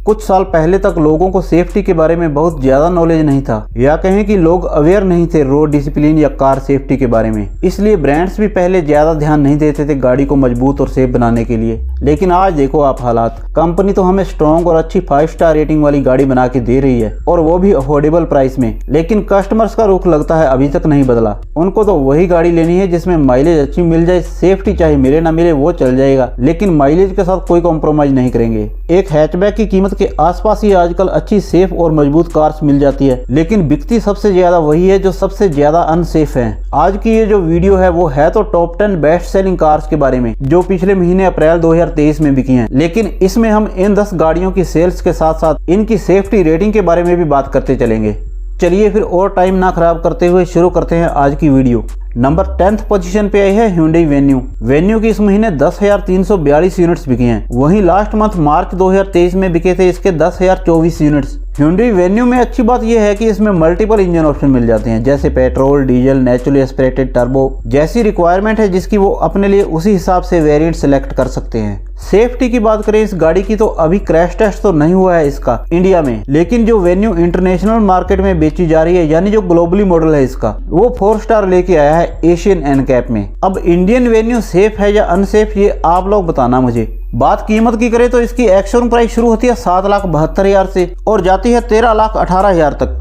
कुछ साल पहले तक लोगों को सेफ्टी के बारे में बहुत ज्यादा नॉलेज नहीं था, या कहें कि लोग अवेयर नहीं थे रोड डिसिप्लिन या कार सेफ्टी के बारे में। इसलिए ब्रांड्स भी पहले ज्यादा ध्यान नहीं देते थे गाड़ी को मजबूत और सेफ बनाने के लिए। लेकिन आज देखो आप हालात, कंपनी तो हमें स्ट्रॉन्ग और अच्छी 5 स्टार रेटिंग वाली गाड़ी बना के दे रही है, और वो भी अफोर्डेबल प्राइस में। लेकिन कस्टमर्स का रुख लगता है अभी तक नहीं बदला। उनको तो वही गाड़ी लेनी है जिसमें माइलेज अच्छी मिल जाए, सेफ्टी चाहे मिले ना मिले वो चल जाएगा, लेकिन माइलेज के साथ कोई कॉम्प्रोमाइज नहीं करेंगे। एक हैचबैक की कीमत के आसपास ही आजकल अच्छी सेफ और मजबूत कार्स मिल जाती है, लेकिन बिकती सबसे ज्यादा वही है जो सबसे ज्यादा अनसेफ है। आज की ये जो वीडियो है वो है तो टॉप 10 बेस्ट सेलिंग कार्स के बारे में, जो पिछले महीने अप्रैल 2023 में बिकी हैं। लेकिन इसमें हम इन 10 गाड़ियों की सेल्स के साथ साथ इनकी सेफ्टी रेटिंग के बारे में भी बात करते चलेंगे। चलिए फिर और टाइम ना खराब करते हुए शुरू करते हैं आज की वीडियो। नंबर 10th पोजीशन पे आई है Hyundai Venue। वेन्यू की इस महीने 10,342 यूनिट्स बिकी हैं। वहीं लास्ट मंथ मार्च 2023 में बिके थे इसके 10,024 यूनिट्स। Hyundai Venue में अच्छी बात यह है कि इसमें मल्टीपल इंजन ऑप्शन मिल जाते हैं, जैसे petrol, diesel, naturally aspirated, turbo. जैसी रिक्वायरमेंट है जिसकी वो अपने लिए उसी हिसाब से वेरिएंट सिलेक्ट कर सकते हैं। सेफ्टी की बात करें इस गाड़ी की तो अभी क्रैश टेस्ट तो नहीं हुआ है इसका इंडिया में, लेकिन जो Venue इंटरनेशनल मार्केट में बेची जा रही है, यानी जो ग्लोबली मॉडल है इसका, वो 4 स्टार लेके आया है एशियन एनकैप में। अब इंडियन Venue सेफ है या अनसेफ ये आप लोग बताना मुझे। बात कीमत की करें तो इसकी एक्स-शोरूम प्राइस शुरू होती है 7,72,000 से और जाती है 13,18,000 तक।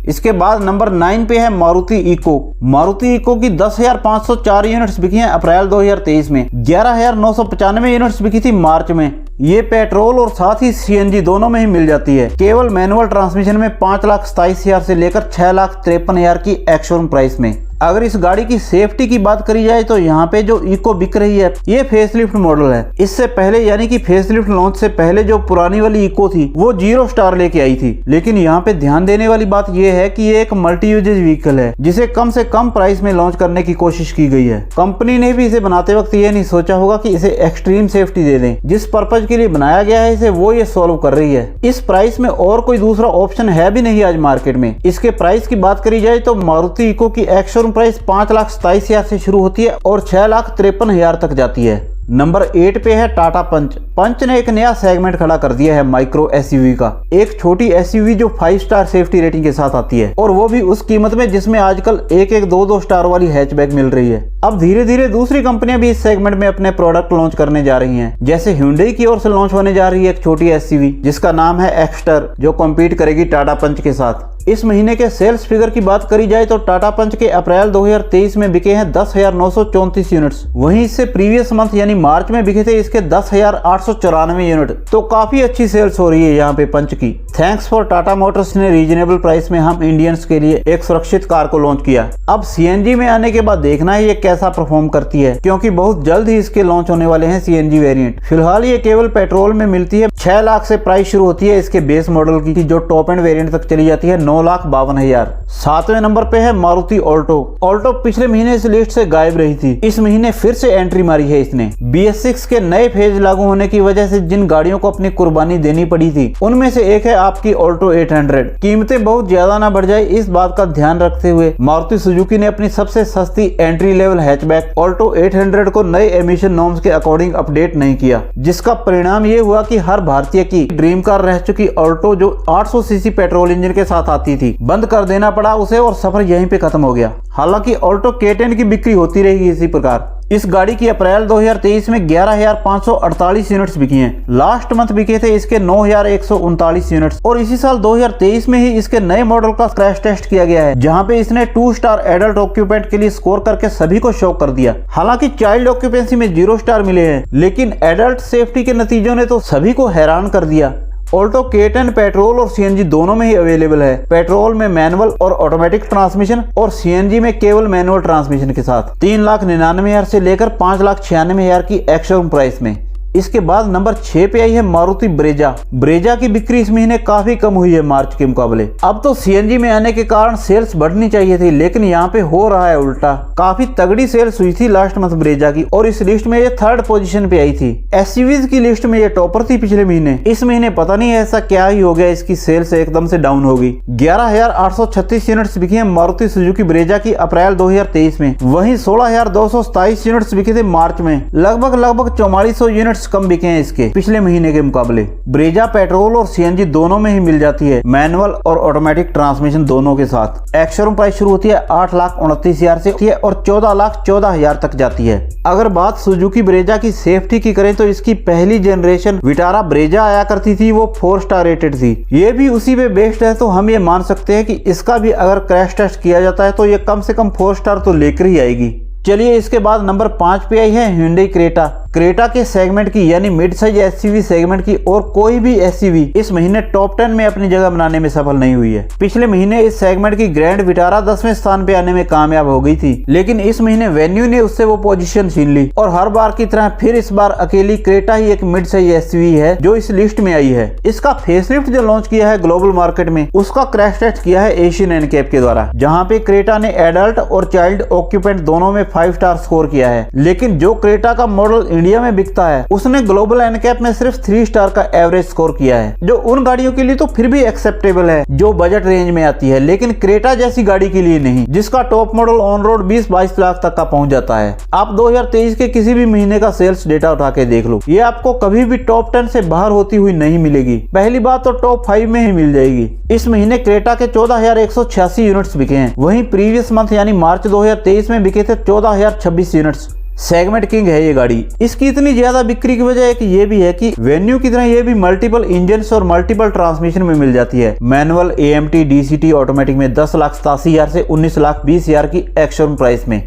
इसके बाद नंबर 9 पे है मारुति इको। मारुति इको की 10,504 यूनिट्स बिकी हैं अप्रैल 2023 में। 11,995 यूनिट्स बिकी थी मार्च में। ये पेट्रोल और साथ ही सीएनजी दोनों में ही मिल जाती है। केवल मैनुअल ट्रांसमिशन में 5,27,000 से लेकर 6,53,000 की एक्स-शोरूम प्राइस में। अगर इस गाड़ी की सेफ्टी की बात करी जाए तो यहाँ पे जो इको बिक रही है ये फेसलिफ्ट मॉडल है। इससे पहले यानी कि फेसलिफ्ट लॉन्च से पहले जो पुरानी वाली इको थी वो 0 स्टार लेके आई थी। लेकिन यहाँ पे ध्यान देने वाली बात ये है कि ये एक मल्टी यूजेज व्हीकल है जिसे कम से कम प्राइस में लॉन्च करने की कोशिश की गई है। कंपनी ने भी इसे बनाते वक्त ये नहीं सोचा होगा कि इसे एक्सट्रीम सेफ्टी दे दें। जिस पर्पज के लिए बनाया गया है इसे वो ये सॉल्व कर रही है। इस प्राइस में और कोई दूसरा ऑप्शन है भी नहीं आज मार्केट में। इसके प्राइस की बात करी जाए तो मारुति इको की एक्स-शोरूम प्राइस 5,27,000 से शुरू होती है और 6,53,000 तक जाती है। नंबर 8 पे है टाटा पंच। पंच ने एक नया सेगमेंट खड़ा कर दिया है माइक्रो एसयूवी का। एक छोटी एसयूवी जो 5 स्टार सेफ्टी रेटिंग के साथ आती है, और वो भी उस कीमत में जिसमें आजकल 1-1, 2-2 स्टार वाली हैचबैक मिल रही है। अब धीरे धीरे दूसरी कंपनियां भी इस सेगमेंट में अपने प्रोडक्ट लॉन्च करने जा रही हैं। जैसे Hyundai की ओर से लॉन्च होने जा रही है एक छोटी एसयूवी जिसका नाम है एक्स्टर, जो कॉम्पीट करेगी टाटा पंच के साथ। इस महीने के सेल्स फिगर की बात करी जाए तो टाटा पंच के अप्रैल 2023 में बिके हैं 10,934 यूनिट्स। वहीं इससे प्रीवियस मंथ यानी मार्च में बिके थे इसके 10,894 यूनिट। तो काफी अच्छी सेल्स हो रही है यहाँ पे पंच की। थैंक्स फॉर टाटा मोटर्स ने रीजनेबल प्राइस में हम इंडियंस के लिए एक सुरक्षित कार को लॉन्च किया। अब सीएनजी में आने के बाद देखना है ये कैसा परफॉर्म करती है, क्योंकि बहुत जल्द ही इसके लॉन्च होने वाले हैं सीएनजी वेरिएंट। फिलहाल ये केवल पेट्रोल में मिलती है। 6 लाख से प्राइस शुरू होती है इसके बेस मॉडल की, जो टॉप एंड वेरिएंट तक चली जाती है 9,52,000। 7वें नंबर पे है मारुति ऑल्टो। ऑल्टो पिछले महीने इस लिस्ट से गायब रही थी। इस महीने फिर से एंट्री मारी है इसने। BS6 के नए फेज लागू होने की वजह से जिन गाड़ियों को अपनी कुर्बानी देनी पड़ी थी उनमें से एक है आपकी ऑल्टो 800। कीमतें बहुत ज्यादा ना बढ़ जाए इस बात का ध्यान रखते हुए मारुति सुजुकी ने अपनी सबसे सस्ती एंट्री लेवल हैचबैक ऑल्टो 800 को नए एमिशन नॉर्म्स के अकॉर्डिंग अपडेट नहीं किया, जिसका परिणाम ये हुआ कि हर भारतीय की ड्रीम कार रह चुकी ऑल्टो जो 800 सीसी पेट्रोल इंजन के साथ आती थी, बंद कर देना पड़ा उसे और सफर यहीं पे खत्म हो गया। हालांकि ऑल्टो K10 की बिक्री होती रहेगी इसी प्रकार। इस गाड़ी की अप्रैल 2023 में 11,548 यूनिट्स बिकी हैं। लास्ट मंथ बिके थे इसके 9,139 यूनिट्स और इसी साल 2023 में ही इसके नए मॉडल का क्रैश टेस्ट किया गया है, जहां पे इसने 2 स्टार एडल्ट ऑक्यूपेंट के लिए स्कोर करके सभी को शॉक कर दिया। हालांकि चाइल्ड ऑक्यूपेंसी में 0 स्टार मिले हैं, लेकिन एडल्ट सेफ्टी के नतीजों ने तो सभी को हैरान कर दिया। ऑल्टो K10 पेट्रोल और सीएनजी दोनों में ही अवेलेबल है। पेट्रोल में मैनुअल और ऑटोमेटिक ट्रांसमिशन और सीएनजी में केवल मैनुअल ट्रांसमिशन के साथ 3,99,000 से लेकर 5,96,000 की एक्स-शोरूम प्राइस में। इसके बाद नंबर 6 पे आई है मारुति ब्रेजा। ब्रेजा की बिक्री इस महीने काफी कम हुई है मार्च के मुकाबले। अब तो सीएनजी में आने के कारण सेल्स बढ़नी चाहिए थी, लेकिन यहाँ पे हो रहा है उल्टा। काफी तगड़ी सेल्स हुई थी लास्ट मंथ ब्रेजा की और इस लिस्ट में ये 3rd पोजीशन पे आई थी। एसयूवीज की लिस्ट में ये टॉपर थी पिछले महीने। इस महीने पता नहीं ऐसा क्या ही हो गया, इसकी सेल्स एकदम से डाउन हो गई। 11,836 यूनिट्स बिकी है मारुति सुजुकी ब्रेजा की अप्रैल 2023 में। वहीं 16,227 यूनिट्स बिके थे मार्च में। लगभग 4400 यूनिट्स यूनिट्स कम बिके हैं इसके पिछले महीने के मुकाबले। ब्रेजा पेट्रोल और सीएनजी दोनों में ही मिल जाती है, मैनुअल और ऑटोमेटिक ट्रांसमिशन दोनों के साथ। एक्स-शोरूम प्राइस शुरू होती है 8,29,000 से और 14,14,000 तक जाती है। अगर बात सुजुकी ब्रेजा की सेफ्टी की करें तो इसकी पहली जनरेशन विटारा ब्रेजा आया करती थी, वो 4 स्टार रेटेड थी। ये भी उसी पे बेस्ड है, तो हम ये मान सकते हैं कि इसका भी अगर क्रैश टेस्ट किया जाता है तो ये कम से कम 4 स्टार तो लेकर ही आएगी। चलिए इसके बाद नंबर 5 पे आई है Hyundai क्रेटा। क्रेटा के सेगमेंट की यानी मिड साइज एसयूवी सेगमेंट की और कोई भी एसयूवी इस महीने टॉप 10 में अपनी जगह बनाने में सफल नहीं हुई है। पिछले महीने इस सेगमेंट की ग्रैंड विटारा 10वें स्थान पे आने में कामयाब हो गई थी, लेकिन इस महीने वेन्यू ने उससे वो पोजीशन छीन ली और हर बार की तरह फिर इस बार अकेली क्रेटा ही एक मिड साइज एसयूवी है जो इस लिस्ट में आई है। इसका फेसलिफ्ट जो लॉन्च किया है ग्लोबल मार्केट में, उसका क्रैश टेस्ट किया है एशियन एनकैप के द्वारा, जहाँ पे क्रेटा ने एडल्ट और चाइल्ड ऑक्यूपेंट दोनों में 5 स्टार स्कोर किया है। लेकिन जो क्रेटा का मॉडल इंडिया में बिकता है उसने ग्लोबल एनकैप में सिर्फ 3 स्टार का एवरेज स्कोर किया है, जो उन गाड़ियों के लिए तो फिर भी एक्सेप्टेबल है जो बजट रेंज में आती है, लेकिन क्रेटा जैसी गाड़ी के लिए नहीं, जिसका top model on road 20-22 lakh तक का पहुंच जाता है। आप 2023 के किसी भी महीने का सेल्स डेटा उठा के देख लो, ये आपको कभी भी टॉप 10 से बाहर होती हुई नहीं मिलेगी। पहली बात तो टॉप 5 में ही मिल जाएगी। इस महीने क्रेटा के 14,186 यूनिट्स बिके हैं, वहीं प्रीवियस मंथ यानी मार्च 2023 में बिके थे 14,026 यूनिट्स। सेगमेंट किंग है ये गाड़ी। इसकी इतनी ज्यादा बिक्री की वजह एक ये भी है कि वेन्यू की तरह ये भी मल्टीपल इंजन और मल्टीपल ट्रांसमिशन में मिल जाती है। मैनुअल, एएमटी, डीसीटी, ऑटोमेटिक में 10,87,000 से 19,20,000 की एक्स-शोरूम प्राइस में।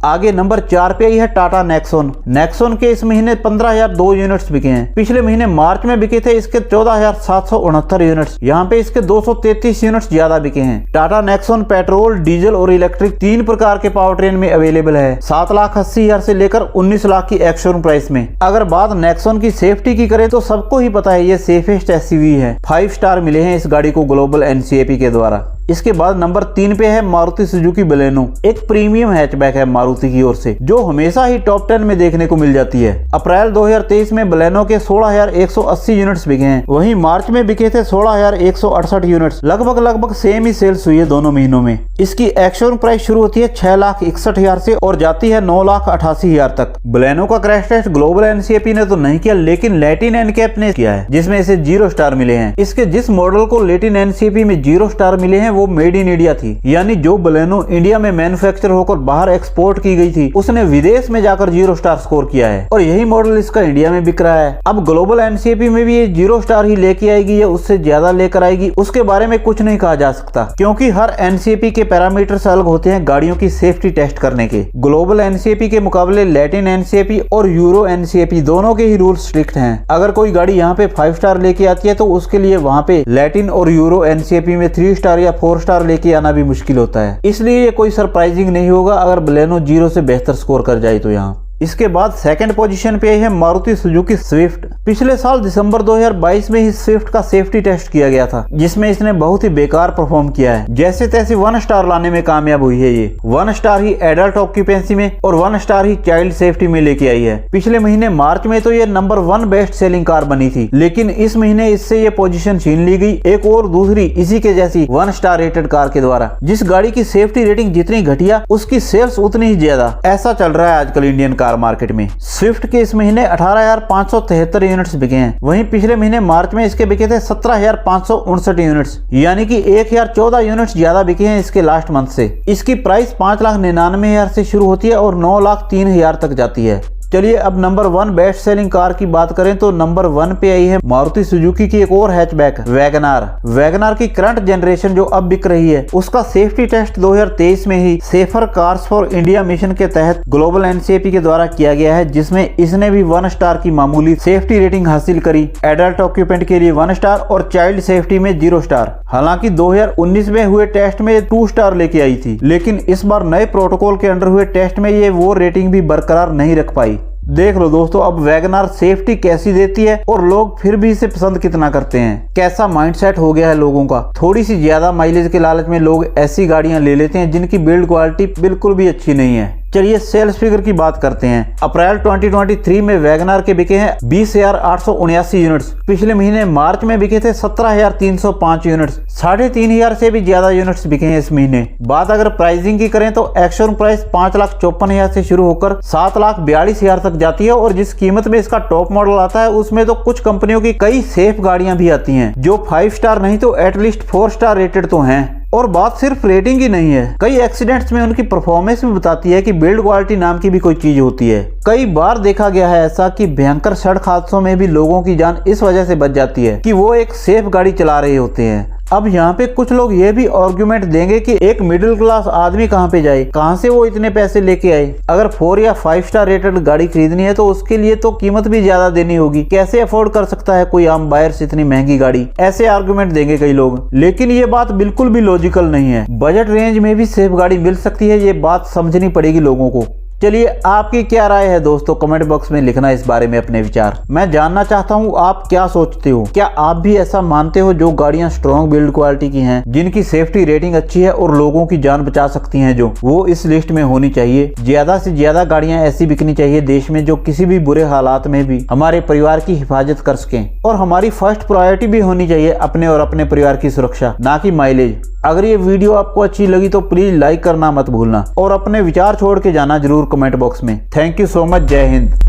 आगे नंबर 4 पे आई है टाटा नेक्सॉन। नेक्सॉन के इस महीने 15,002 यूनिट्स बिके हैं। पिछले महीने मार्च में बिके थे इसके 14,769 यूनिट्स, यहाँ पे इसके 233 यूनिट्स ज्यादा बिके हैं। टाटा नेक्सॉन पेट्रोल, डीजल और इलेक्ट्रिक 3 प्रकार के पावर ट्रेन में अवेलेबल है। 7,80,000 से लेकर 19 लाख की एक्स-शोरूम प्राइस में। अगर बात नेक्सॉन की सेफ्टी की करें तो सबको ही पता है ये सेफेस्ट एसयूवी है। 5 स्टार मिले हैं इस गाड़ी को ग्लोबल एनसीएपी के द्वारा। इसके बाद नंबर 3 पे है मारुति सुजुकी बलेनो। एक प्रीमियम हैचबैक है मारुति की ओर से, जो हमेशा ही टॉप 10 में देखने को मिल जाती है। अप्रैल 2023 में बलेनो के 16,180 यूनिट्स बिके हैं, वहीं मार्च में बिके थे 16,168 यूनिट्स। लगभग सेम ही सेल्स हुई है दोनों महीनों में। इसकी एक्स-शोरूम प्राइस शुरू होती है 6,61,000 से और जाती है 9,88,000 तक। बलेनो का क्रैश टेस्ट ग्लोबल एनसीएपी ने तो नहीं किया, लेकिन लैटिन एनकैप ने किया है, जिसमें इसे 0 स्टार मिले हैं। इसके जिस मॉडल को लैटिन एनसीएपी में 0 स्टार मिले हैं वो मेड इन इंडिया थी, यानी जो बलेनो इंडिया में मैन्युफैक्चर होकर बाहर एक्सपोर्ट की गई थी उसने विदेश में जाकर 0 स्टार स्कोर किया है, और यही मॉडल इसका इंडिया में बिक रहा है। अब ग्लोबल एनसीएपी में भी ये 0 स्टार ही लेके आएगी या उससे ज्यादा लेकर आएगी, उसके बारे में कुछ नहीं कहा जा सकता, क्योंकि हर एनसीएपी के पैरामीटर्स अलग होते हैं गाड़ियों की सेफ्टी टेस्ट करने के। ग्लोबल एनसीएपी के मुकाबले लैटिन एनसीएपी और यूरो एनसीएपी दोनों के ही रूल्स स्ट्रिक्ट हैं। अगर कोई गाड़ी यहाँ पे 5 स्टार लेके आती है तो उसके लिए वहाँ पे लैटिन और यूरो एनसीएपी में 3 स्टार या 4 स्टार लेके आना भी मुश्किल होता है। इसलिए ये कोई सरप्राइजिंग नहीं होगा अगर बलेनो 0 से बेहतर स्कोर कर जाए तो यहाँ। इसके बाद सेकंड पोजीशन पे है मारुति सुजुकी स्विफ्ट। पिछले साल दिसंबर 2022 में ही स्विफ्ट का सेफ्टी टेस्ट किया गया था, जिसमें इसने बहुत ही बेकार परफॉर्म किया है। जैसे तैसे 1 स्टार लाने में कामयाब हुई है ये। 1 स्टार ही एडल्ट ऑक्यूपेंसी में और 1 स्टार ही चाइल्ड सेफ्टी में लेके आई है। पिछले महीने मार्च में तो ये नंबर 1 बेस्ट सेलिंग कार बनी थी, लेकिन इस महीने इससे ये पोजीशन छीन ली गई एक और दूसरी इसी के जैसी 1 स्टार रेटेड कार के द्वारा। जिस गाड़ी की सेफ्टी रेटिंग जितनी घटिया उसकी सेल्स उतनी ही ज्यादा, ऐसा चल रहा है आजकल इंडियन कार मार्केट में। स्विफ्ट के इस महीने 18,573 यूनिट्स बिके हैं, वहीं पिछले महीने मार्च में इसके बिके थे 17,559 यूनिट्स, यानी कि 1,014 यूनिट्स ज्यादा बिके हैं इसके लास्ट मंथ से। इसकी प्राइस 5,99,000 से शुरू होती है और 9,03,000 तक जाती है। चलिए अब नंबर 1 बेस्ट सेलिंग कार की बात करें तो नंबर 1 पे आई है मारुति सुजुकी की एक और हैचबैक वैगनार। वैगनार की करंट जनरेशन जो अब बिक रही है उसका सेफ्टी टेस्ट 2023 में ही safer cars for India mission के तहत ग्लोबल एनसीएपी के द्वारा किया गया है, जिसमें इसने भी 1 स्टार की मामूली सेफ्टी रेटिंग हासिल करी। एडल्ट ऑक्यूपेंट के लिए 1 स्टार और चाइल्ड सेफ्टी में 0 स्टार। हालांकि 2019 में हुए टेस्ट में 2 स्टार लेके आई थी, लेकिन इस बार नए प्रोटोकॉल के अंडर हुए टेस्ट में ये वो रेटिंग भी बरकरार नहीं रख पाई। देख लो दोस्तों अब वैगनार सेफ्टी कैसी देती है और लोग फिर भी इसे पसंद कितना करते हैं। कैसा माइंडसेट हो गया है लोगों का। थोड़ी सी ज्यादा माइलेज के लालच में लोग ऐसी गाड़ियां ले लेते हैं जिनकी बिल्ड क्वालिटी बिल्कुल भी अच्छी नहीं है। चलिए सेल्स फिगर की बात करते हैं। अप्रैल 2023 में वैगनार के बिके हैं 20,879 यूनिट्स। पिछले महीने मार्च में बिके थे 17,305 यूनिट्स। 3,500 से भी ज्यादा यूनिट्स बिके हैं इस महीने। बात अगर प्राइसिंग की करें तो एक्शन प्राइस 5,54,000 से शुरू होकर 7,42,000 तक जाती है और जिस कीमत में इसका टॉप मॉडल आता है उसमें तो कुछ कंपनियों की कई सेफ गाड़ियां भी आती हैं जो 5 स्टार नहीं तो एटलीस्ट 4 स्टार रेटेड तो हैं। और बात सिर्फ रेटिंग की नहीं है, कई एक्सीडेंट्स में उनकी परफॉर्मेंस भी बताती है कि बिल्ड क्वालिटी नाम की भी कोई चीज होती है। कई बार देखा गया है ऐसा कि भयंकर सड़क हादसों में भी लोगों की जान इस वजह से बच जाती है कि वो एक सेफ गाड़ी चला रहे होते हैं। अब यहाँ पे कुछ लोग ये भी आर्गुमेंट देंगे कि एक मिडिल क्लास आदमी कहाँ पे जाए, कहाँ से वो इतने पैसे लेके आए। अगर 4 या 5 स्टार रेटेड गाड़ी खरीदनी है तो उसके लिए तो कीमत भी ज्यादा देनी होगी, कैसे अफोर्ड कर सकता है कोई आम बायर्स इतनी महंगी गाड़ी, ऐसे आर्गुमेंट देंगे कई लोग। लेकिन ये बात बिल्कुल भी लॉजिकल नहीं है। बजट रेंज में भी सेफ गाड़ी मिल सकती है, ये बात समझनी पड़ेगी लोगों को। चलिए आपकी क्या राय है दोस्तों, कमेंट बॉक्स में लिखना इस बारे में अपने विचार। मैं जानना चाहता हूँ आप क्या सोचते हो। क्या आप भी ऐसा मानते हो जो गाड़ियां स्ट्रॉन्ग बिल्ड क्वालिटी की हैं, जिनकी सेफ्टी रेटिंग अच्छी है और लोगों की जान बचा सकती हैं, जो वो इस लिस्ट में होनी चाहिए। ज्यादा से ज्यादा गाड़ियां ऐसी बिकनी चाहिए देश में जो किसी भी बुरे हालात में भी हमारे परिवार की हिफाजत कर सकें। और हमारी फर्स्ट प्रायोरिटी भी होनी चाहिए अपने और अपने परिवार की सुरक्षा, ना कि माइलेज। अगर ये वीडियो आपको अच्छी लगी तो प्लीज लाइक करना मत भूलना और अपने विचार छोड़ के जाना जरूर कमेंट बॉक्स में। Thank you so much. जय हिंद।